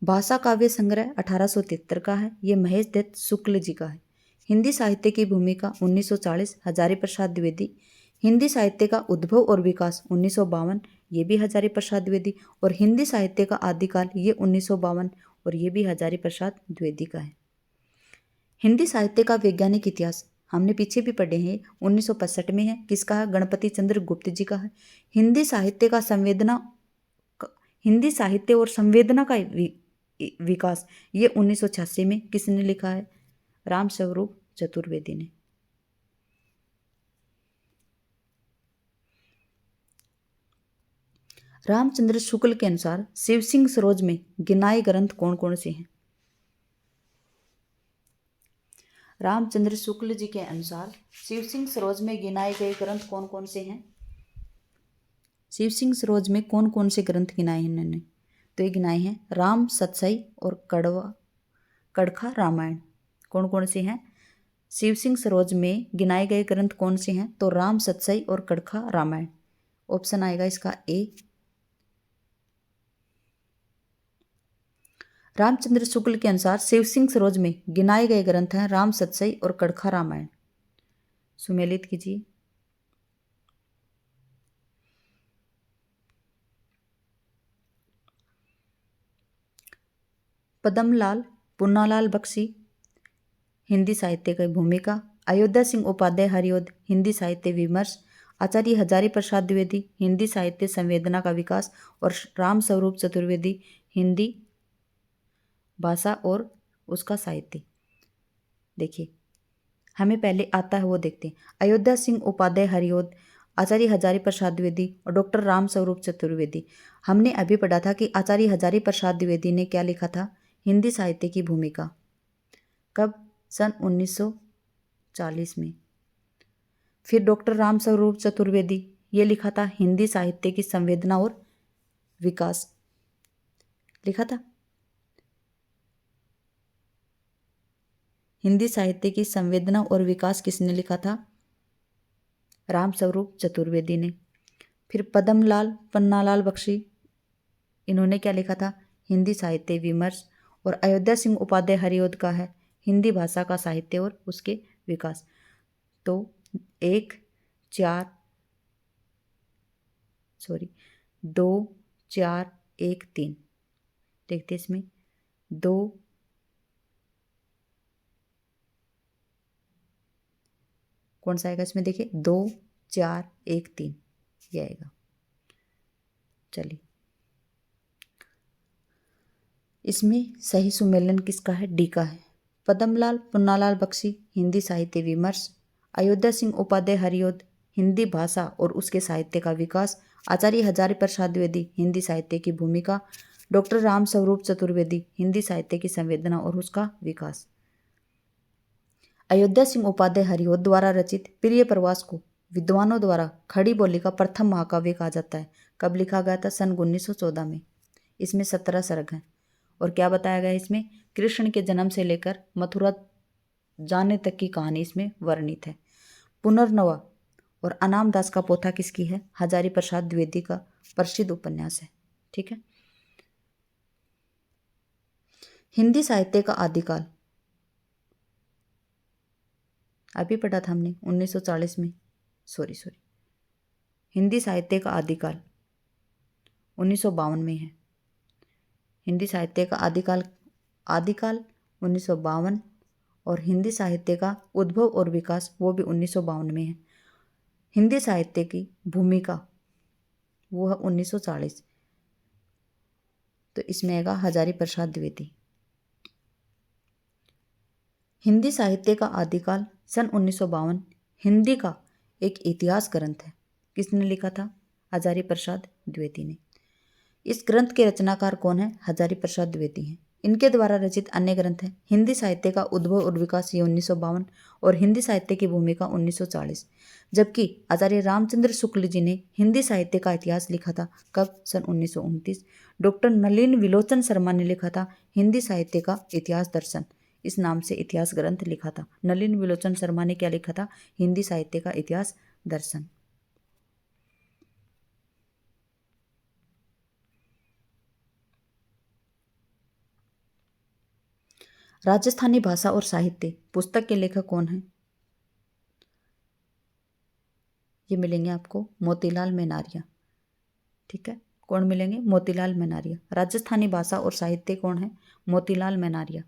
भाषा काव्य संग्रह 1873 का है, ये महेश दत्त शुक्ल जी का है। हिंदी साहित्य की भूमिका 1940 हजारी प्रसाद द्विवेदी। हिंदी साहित्य का उद्भव और विकास 1952, ये भी हजारी प्रसाद द्विवेदी। और हिंदी साहित्य का आदिकाल ये 1952 और ये भी हजारी प्रसाद द्विवेदी का है। हिंदी साहित्य का वैज्ञानिक इतिहास हमने पीछे भी पढ़े हैं, 1965 में है। किसका है? गणपति चंद्र गुप्त जी का है। हिंदी साहित्य और संवेदना का विकास ये 1986 में किसने लिखा है? राम स्वरूप चतुर्वेदी ने। रामचंद्र शुक्ल के अनुसार शिव सिंह सरोज में गिनाए ग्रंथ कौन कौन से हैं? रामचंद्र शुक्ल जी के अनुसार शिव सिंह सरोज में गिनाए गए ग्रंथ कौन कौन से हैं? शिव सिंह सरोज में कौन कौन से ग्रंथ गिनाए हैं इन्होंने? तो ये गिनाए हैं राम सतसई और कड़खा रामायण। कौन कौन से हैं? शिव सिंह सरोज में गिनाए गए ग्रंथ कौन से हैं? तो राम सतसई और कड़खा रामायण। ऑप्शन आएगा इसका ए। रामचंद्र शुक्ल के अनुसार शिव सिंह सरोज में गिनाए गए ग्रंथ हैं राम सतसई और कड़खा रामायण। सुमेलित कीजिए। पद्मलाल पुन्नालाल बख्शी हिंदी साहित्य की भूमिका। अयोध्या सिंह उपाध्याय हरिओद हिंदी साहित्य विमर्श। आचार्य हजारी प्रसाद द्विवेदी हिंदी साहित्य संवेदना का विकास। और राम स्वरूप चतुर्वेदी हिंदी भाषा और उसका साहित्य। देखिए हमें पहले आता है वो देखते हैं। अयोध्या सिंह उपाध्याय हरिओद, आचार्य हजारी प्रसाद द्विवेदी और डॉक्टर राम स्वरूप चतुर्वेदी। हमने अभी पढ़ा था कि आचार्य हजारी प्रसाद द्विवेदी ने क्या लिखा था? हिंदी साहित्य की भूमिका। कब? सन 1940 में। फिर डॉक्टर राम स्वरूप चतुर्वेदी ये लिखा था हिंदी साहित्य की संवेदना और विकास लिखा था। हिंदी साहित्य की संवेदना और विकास किसने लिखा था? राम स्वरूप चतुर्वेदी ने। फिर पद्मलाल पन्नालाल बख्शी इन्होंने क्या लिखा था? हिंदी साहित्य विमर्श। और अयोध्या सिंह उपाध्याय हरिओद का है हिंदी भाषा का साहित्य और उसके विकास। तो 2 4 1 3 देखते इसमें 2 कौन सा आएगा इसमें? देखिए 2 4 1 3 ये आएगा। चलिए इसमें सही सुमेलन किसका है? डी का है। पद्मलाल पुन्नालाल बख्शी हिंदी साहित्य विमर्श। अयोध्या सिंह उपाध्याय हरिओद हिंदी भाषा और उसके साहित्य का विकास। आचार्य हजारी प्रसाद द्विवेदी हिंदी साहित्य की भूमिका। डॉक्टर राम स्वरूप चतुर्वेदी हिंदी साहित्य की संवेदना और उसका विकास। अयोध्या सिंह उपाध्याय हरिओद द्वारा रचित प्रिय प्रवास को विद्वानों द्वारा खड़ी बोली का प्रथम महाकाव्य कहा जाता है। कब लिखा गया था? सन 1914 में। इसमें 17 सर्ग हैं। और क्या बताया गया है इसमें? कृष्ण के जन्म से लेकर मथुरा जाने तक की कहानी इसमें वर्णित है। पुनर्नवा और अनाम दास का पोथा किसकी है? हजारी प्रसाद द्विवेदी का प्रसिद्ध उपन्यास है। ठीक है। हिंदी साहित्य का आदिकाल अभी पढ़ा था हमने 1940 में। सॉरी हिंदी साहित्य का आदिकाल 1952 में है। हिंदी साहित्य का आदिकाल 1952 और हिंदी साहित्य का उद्भव और विकास वो भी 1952 में है। हिंदी साहित्य की भूमिका वो है 1940, तो इसमें आएगा हजारी प्रसाद द्विवेदी। हिंदी साहित्य का आदिकाल सन 1952 हिंदी का एक इतिहास ग्रंथ है। किसने लिखा था? हजारी प्रसाद द्विवेदी ने। इस ग्रंथ के रचनाकार कौन है? हजारी प्रसाद द्विवेदी हैं। इनके द्वारा रचित अन्य ग्रंथ हैं हिंदी साहित्य का उद्भव और विकास, ये 1952 और हिंदी साहित्य की भूमिका 1940। जबकि आचार्य रामचंद्र शुक्ल जी ने हिंदी साहित्य का इतिहास लिखा था। कब? सन 1929। डॉक्टर नलिन विलोचन शर्मा ने लिखा था हिंदी साहित्य का इतिहास दर्शन, इस नाम से इतिहास ग्रंथ लिखा था। नलिन विलोचन शर्मा ने क्या लिखा था? हिंदी साहित्य का इतिहास दर्शन। राजस्थानी भाषा और साहित्य पुस्तक के लेखक कौन हैं? ये मिलेंगे आपको मोतीलाल मेनारिया। ठीक है, कौन मिलेंगे? मोतीलाल मेनारिया। राजस्थानी भाषा और साहित्य कौन है? मोतीलाल मेनारिया।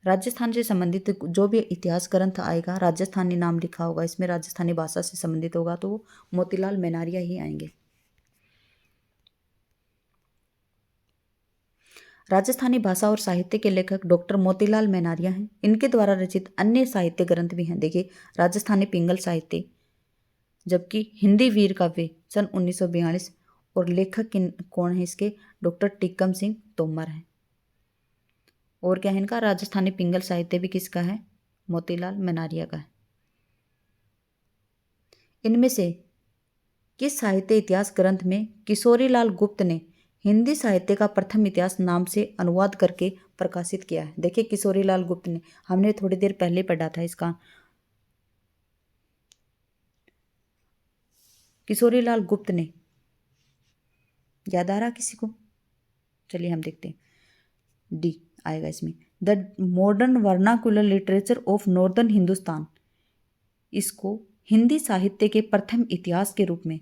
राजस्थान से संबंधित जो भी इतिहास ग्रंथ आएगा, राजस्थानी नाम लिखा होगा इसमें, राजस्थानी भाषा से संबंधित होगा, तो वो मोतीलाल मेनारिया ही आएंगे। राजस्थानी भाषा और साहित्य के लेखक डॉक्टर मोतीलाल मेनारिया हैं। इनके द्वारा रचित अन्य साहित्य ग्रंथ भी हैं। देखिए, राजस्थानी पिंगल साहित्य, जबकि हिंदी वीर काव्य सन 1942, और लेखक कौन है इसके? डॉक्टर टिक्कम सिंह तोमर हैं। और क्या है इनका? राजस्थानी पिंगल साहित्य भी किसका है? मोतीलाल मेनारिया का है। इनमें से किस साहित्य इतिहास ग्रंथ में किशोरीलाल गुप्त ने हिंदी साहित्य का प्रथम इतिहास नाम से अनुवाद करके प्रकाशित किया है? देखिए, किशोरीलाल गुप्त ने, हमने थोड़ी देर पहले पढ़ा था इसका। किशोरीलाल गुप्त ने, याद आ रहा किसी को? चलिए हम देखते हैं। डी आएगा इसमें, the modern vernacular literature of northern Hindustan. इसको हिंदी साहित्य के प्रथम इतिहास के रूप में,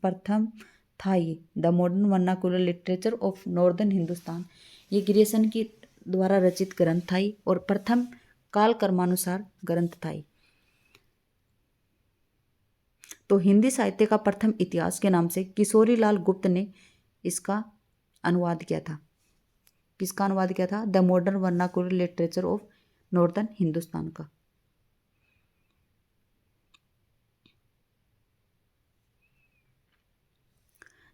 प्रथम था ये, the modern vernacular literature of northern Hindustan. ये ग्रियर्सन के द्वारा रचित ग्रंथ था और प्रथम काल कर्मानुसार ग्रंथ था। तो हिंदी साहित्य का प्रथम इतिहास के नाम से किशोरीलाल गुप्त ने इसका अनुवाद किया था। किसका अनुवाद किया था? The modern vernacular literature of northern Hindustan का।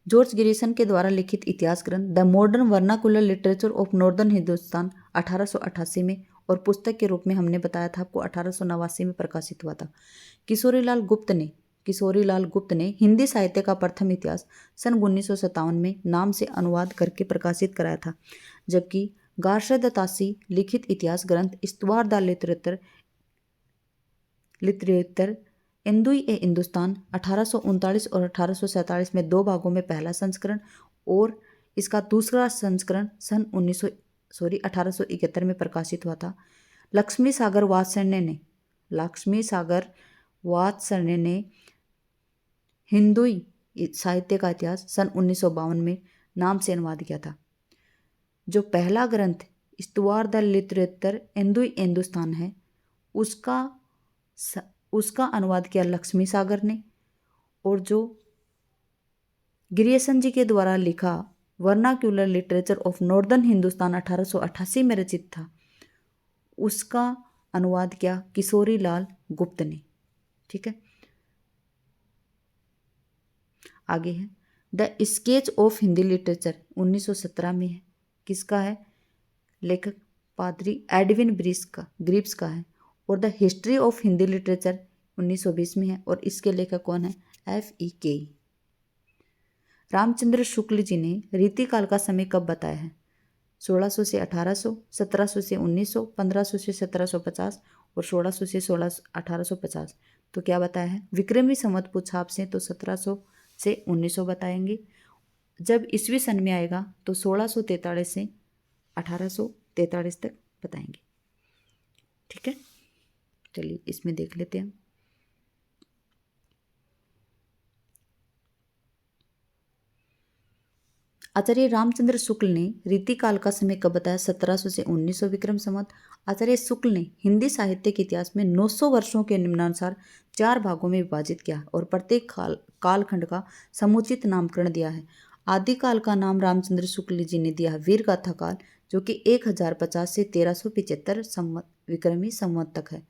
जॉर्ज ग्रियर्सन के द्वारा लिखित इतिहास ग्रंथ the modern vernacular literature of northern Hindustan 1888 में और पुस्तक के रूप में हमने बताया था आपको 1889 में प्रकाशित हुआ था। किशोरीलाल गुप्त ने हिंदी साहित्य का प्रथम इतिहास सन 1957 में नाम से अनुवाद करके प्रकाशित कराया था। जबकि गार्शद तासी लिखित इतिहास ग्रंथ इस्तवार द लिटरेचर इंदुई ए हिंदुस्तान 1839 और 1847 में 2 भागों में पहला संस्करण और इसका दूसरा संस्करण सन 1871 में प्रकाशित हुआ था। लक्ष्मी सागर वात्सल्य ने हिंदुई साहित्य का इतिहास सन 1952 में नाम से अनुवाद किया था। जो पहला ग्रंथ इस्तवार द लिटरेचर इंदुई हिंदुस्तान है, उसका अनुवाद किया लक्ष्मी सागर ने, और जो ग्रियर्सन जी के द्वारा लिखा vernacular literature of northern Hindustan 1888 में रचित था, उसका अनुवाद किया किशोरीलाल गुप्त ने। ठीक है, आगे है the sketch of Hindi literature 1917 में है। किसका है? लेखक पादरी एडविन ग्रिप्स का है। और the history of Hindi literature 1920 में है और इसके लेखक कौन है? F.E.K. रामचंद्र शुक्ल जी ने रीतिकाल का समय कब बताया है? 1600 से 1800, 1700 से 1900, 1500 से 1750 और 1600 से 1850। तो क्या बताया है? विक्रमी संवत पूछा आपसे तो 1700 से 1900 बताएंगे। जब ईस्वी सन में आएगा तो 1643 से 1843 तक बताएंगे। ठीक है, चलिए इसमें देख लेते हैं। आचार्य रामचंद्र शुक्ल ने रीतिकाल का समय कब बताया? 1700 से 1900 विक्रम संवत। आचार्य शुक्ल ने हिंदी साहित्य के इतिहास में 900 वर्षों के निम्नानुसार 4 भागों में विभाजित किया और प्रत्येक कालखंड का समुचित नामकरण दिया है। आदिकाल का नाम रामचंद्र शुक्ल जी ने दिया है वीर गाथा काल, जो कि 1050 से 1375 संवत विक्रमी संवत तक है।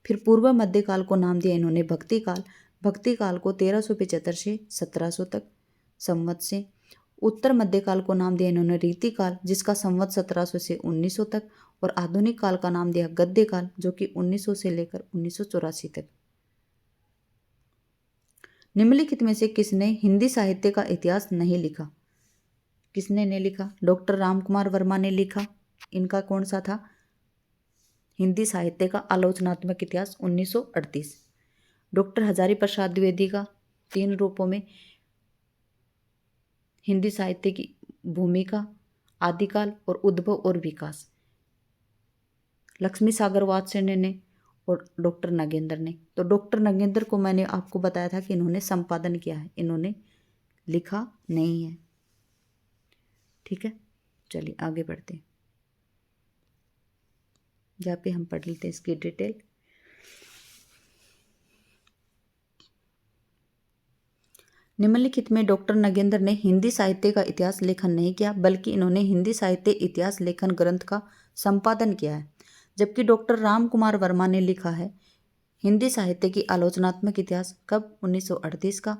फिर पूर्व मध्यकाल को नाम दिया इन्होंने भक्ति काल, भक्ति काल को 1375 से 1700 तक संवत से। उत्तर मध्यकाल को नाम दिया इन्होंने रीतिकाल, जिसका संवत 1700 से 1900 तक, और आधुनिक काल का नाम दिया गद्य काल, जो कि 1900 से लेकर 1984 तक। निम्नलिखित में से किसने हिंदी साहित्य का इतिहास नहीं लिखा? किसने नहीं लिखा? डॉक्टर रामकुमार वर्मा ने लिखा। इनका कौन सा था? हिंदी साहित्य का आलोचनात्मक इतिहास 1938। डॉक्टर हजारी प्रसाद द्विवेदी का 3 रूपों में हिंदी साहित्य की भूमिका, आदिकाल और उद्भव और विकास। लक्ष्मी सागर वात्स्यण्य ने और डॉक्टर नगेंद्र ने। तो डॉक्टर नगेंद्र को मैंने आपको बताया था कि इन्होंने संपादन किया है, इन्होंने लिखा नहीं है। ठीक है, चलिए आगे बढ़ते हैं। जहाँ पे हम पढ़ लेते हैं इसकी डिटेल। निम्नलिखित में डॉक्टर नगेंद्र ने हिंदी साहित्य का इतिहास लेखन नहीं किया, बल्कि इन्होंने हिंदी साहित्य इतिहास लेखन ग्रंथ का संपादन किया है। जबकि डॉक्टर राम कुमार वर्मा ने लिखा है हिंदी साहित्य की आलोचनात्मक इतिहास, कब? 1938 का।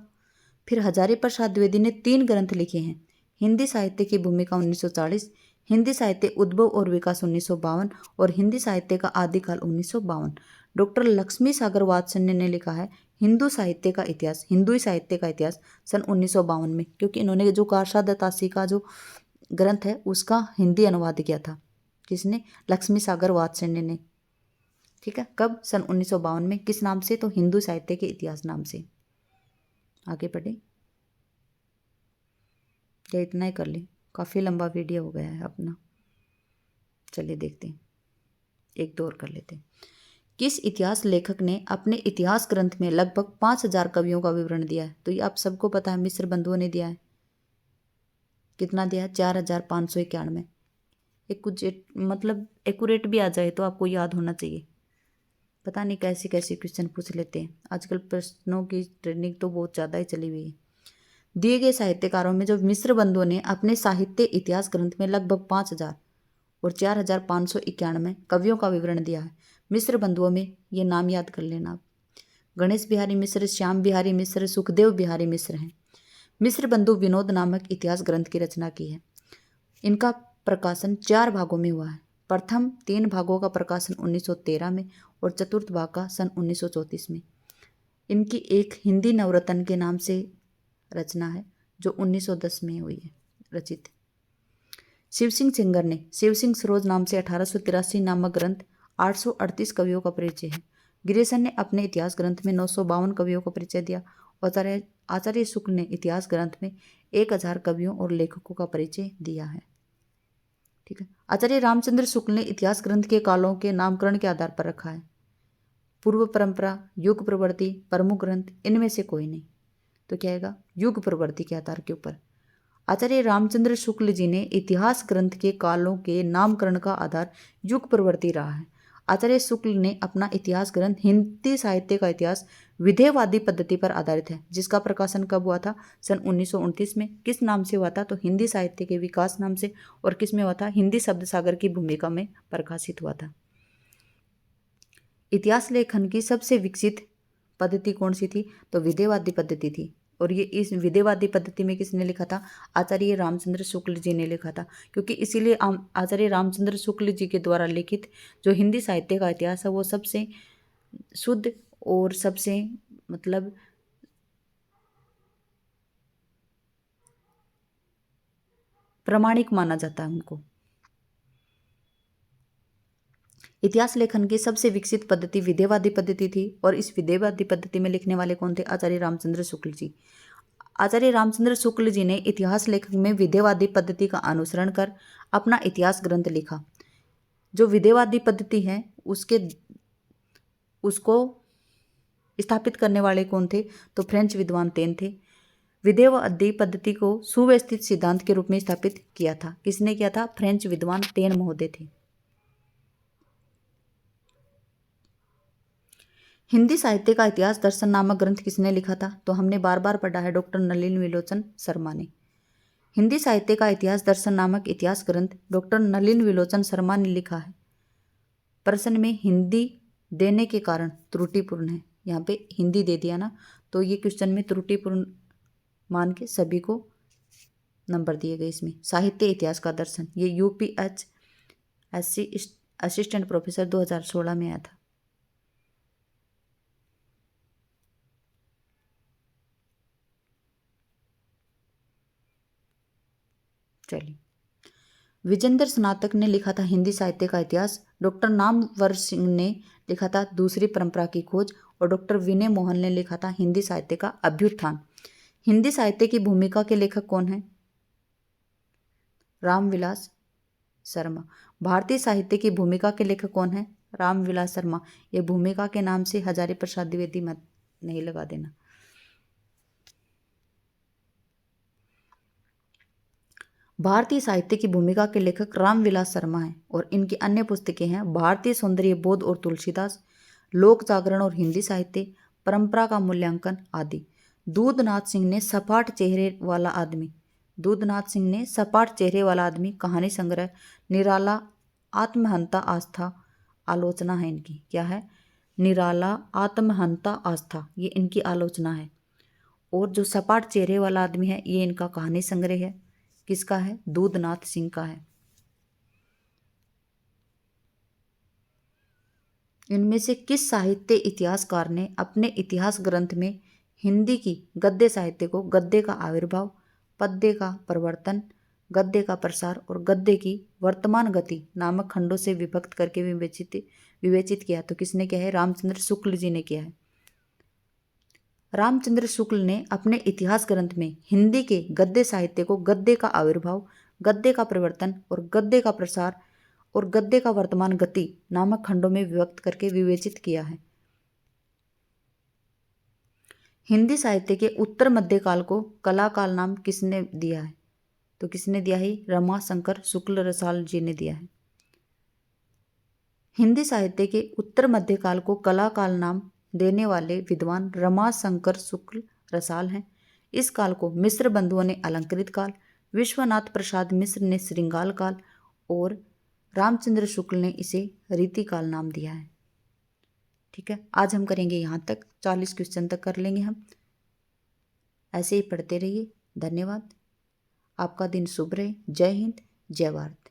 फिर हजारी प्रसाद द्विवेदी ने 3 ग्रंथ लिखे हैं, हिंदी साहित्य की भूमिका 1940, हिंदी साहित्य उद्भव और विकास 1952 और हिंदी साहित्य का आदिकाल 1952। डॉक्टर लक्ष्मी सागर वात्स्यण्य ने लिखा है हिंदू साहित्य का इतिहास, हिंदू साहित्य का इतिहास सन 1952 में, क्योंकि इन्होंने जो कारशा दत्तासी का जो ग्रंथ है उसका हिंदी अनुवाद किया था। किसने? लक्ष्मी सागर वात्स्यण्य ने। ठीक है, कब? सन 1952 में। किस नाम से? तो हिंदू साहित्य के इतिहास नाम से। आगे बढ़े या इतना ही कर ले? काफ़ी लंबा वीडियो हो गया है अपना। चलिए देखते हैं, एक दो और कर लेते हैं। किस इतिहास लेखक ने अपने इतिहास ग्रंथ में लगभग 5000 कवियों का विवरण दिया है? तो ये आप सबको पता है, मिस्र बंधुओं ने दिया है। कितना दिया है? 4591। एक कुछ मतलब एक्यूरेट भी आ जाए तो आपको याद होना चाहिए। पता नहीं कैसे कैसे क्वेश्चन पूछ लेते हैं आजकल, प्रश्नों की ट्रेनिंग तो बहुत ज़्यादा ही चली हुई है। दिए गए साहित्यकारों में जो मिस्र बंधुओं ने अपने साहित्य इतिहास ग्रंथ में लगभग 5000 और 4591 कवियों का विवरण दिया है। मिस्र बंधुओं में ये नाम याद कर लेना आप। गणेश बिहारी मिश्र, श्याम बिहारी मिश्र, सुखदेव बिहारी मिश्र हैं। मिस्र बंधु विनोद नामक इतिहास ग्रंथ की रचना की है। इनका प्रकाशन 4 भागों में हुआ है। प्रथम 3 भागों का प्रकाशन 1913 में और चतुर्थ भाग का सन 1934 में। इनकी एक हिंदी नवरत्न के नाम से रचना है जो 1910 में हुई है, रचित। शिव सिंह सेंगर ने शिव सिंह सरोज नाम से 1883 नामक ग्रंथ 838 कवियों का परिचय है। गिरीशन ने अपने इतिहास ग्रंथ में 952 कवियों का परिचय दिया। आचार्य शुक्ल ने इतिहास ग्रंथ में 1000 कवियों और लेखकों का परिचय दिया है। ठीक है, आचार्य रामचंद्र शुक्ल ने इतिहास ग्रंथ के कालों के नामकरण के आधार पर रखा है। पूर्व परंपरा, युग प्रवृत्ति, प्रमुख ग्रंथ, इनमें से कोई नहीं। तो क्या आएगा? युग प्रवृत्ति के आधार के ऊपर। आचार्य रामचंद्र शुक्ल जी ने इतिहास ग्रंथ के कालों के नामकरण का आधार युग प्रवृत्ति रहा है। आचार्य शुक्ल ने अपना इतिहास ग्रंथ हिंदी साहित्य का इतिहास विधेयवादी पद्धति पर आधारित है, जिसका प्रकाशन कब हुआ था? सन 1929 में। किस नाम से हुआ था? तो हिंदी साहित्य के विकास नाम से। और किस में हुआ था? हिंदी शब्द सागर की भूमिका में प्रकाशित हुआ था। इतिहास लेखन की सबसे विकसित पद्धति कौन सी थी? तो विधेयवादी पद्धति थी। और ये इस विधेयवादी पद्धति में किसने लिखा था? आचार्य रामचंद्र शुक्ल जी ने लिखा था, क्योंकि इसीलिए आचार्य रामचंद्र शुक्ल जी के द्वारा लिखित जो हिंदी साहित्य का इतिहास है वो सबसे शुद्ध और सबसे मतलब प्रामाणिक माना जाता है उनको। इतिहास लेखन की सबसे विकसित पद्धति विधेयवादी पद्धति थी और इस विधेयवादी पद्धति में लिखने वाले कौन थे? आचार्य रामचंद्र शुक्ल जी। आचार्य रामचंद्र शुक्ल जी ने इतिहास लेखन में विधेयवादी पद्धति का अनुसरण कर अपना इतिहास ग्रंथ लिखा। जो विधेयवादी पद्धति है उसको स्थापित करने वाले कौन थे? तो फ्रेंच विद्वान तेन थे। विधेयवादी पद्धति को सुव्यवस्थित सिद्धांत के रूप में स्थापित किया था। किसने किया था? फ्रेंच विद्वान तेन महोदय थे। हिंदी साहित्य का इतिहास दर्शन नामक ग्रंथ किसने लिखा था? तो हमने बार बार पढ़ा है, डॉक्टर नलिन विलोचन शर्मा ने। हिंदी साहित्य का इतिहास दर्शन नामक इतिहास ग्रंथ डॉक्टर नलिन विलोचन शर्मा ने लिखा है। प्रश्न में हिंदी देने के कारण त्रुटिपूर्ण है, यहाँ पे हिंदी दे दिया ना, तो ये क्वेश्चन में त्रुटिपूर्ण मान के सभी को नंबर दिए गए। इसमें साहित्य इतिहास का दर्शन, ये UPHSC असिस्टेंट प्रोफेसर 2016 में आया था। चलिए, विजेंद्र स्नातक ने लिखा था हिंदी साहित्य का इतिहास, डॉक्टर नामवर सिंह ने लिखा था दूसरी परंपरा की खोज, और डॉक्टर विनय मोहन ने लिखा था हिंदी साहित्य का अभ्युत्थान। हिंदी साहित्य की भूमिका के लेखक कौन है? रामविलास शर्मा। भारतीय साहित्य की भूमिका के लेखक कौन है? रामविलास शर्मा। ये भूमिका के नाम से हजारी प्रसाद द्विवेदी मत नहीं लगा देना। भारतीय साहित्य की भूमिका के लेखक रामविलास शर्मा हैं और इनकी अन्य पुस्तकें हैं भारतीय सौंदर्य बोध और तुलसीदास, लोक जागरण और हिंदी साहित्य, परंपरा का मूल्यांकन आदि। दूधनाथ सिंह ने सपाट चेहरे वाला आदमी कहानी संग्रह, निराला आत्महंता आस्था आलोचना है इनकी। क्या है? निराला आत्महंता आस्था, ये इनकी आलोचना है। और जो सपाट चेहरे वाला आदमी है ये इनका कहानी संग्रह है। किसका है? दूधनाथ सिंह का है। इनमें से किस साहित्य इतिहासकार ने अपने इतिहास ग्रंथ में हिंदी की गद्य साहित्य को गद्य का आविर्भाव, पद्य का प्रवर्तन, गद्य का प्रसार और गद्य की वर्तमान गति नामक खंडों से विभक्त करके विवेचित किया? तो किसने किया है? रामचंद्र शुक्ल जी ने किया है। रामचंद्र शुक्ल ने अपने इतिहास ग्रंथ में हिंदी के गद्य साहित्य को गद्य का आविर्भाव, गद्य का प्रवर्तन और गद्य का प्रसार और गद्य का वर्तमान गति नामक खंडों में विभक्त करके विवेचित किया है। हिंदी साहित्य के उत्तर मध्य काल को कला काल नाम किसने दिया है? तो किसने दिया है? रमाशंकर शुक्ल रसाल जी ने दिया है। हिंदी साहित्य के उत्तर मध्य काल को कला काल नाम देने वाले विद्वान रमाशंकर शुक्ल रसाल हैं। इस काल को मिश्र बंधुओं ने अलंकृत काल, विश्वनाथ प्रसाद मिश्र ने श्रृंगाल काल और रामचंद्र शुक्ल ने इसे रीति काल नाम दिया है। ठीक है, आज हम करेंगे यहाँ तक, 40 क्वेश्चन तक कर लेंगे हम। ऐसे ही पढ़ते रहिए। धन्यवाद। आपका दिन शुभ रहे। जय हिंद, जय भारत।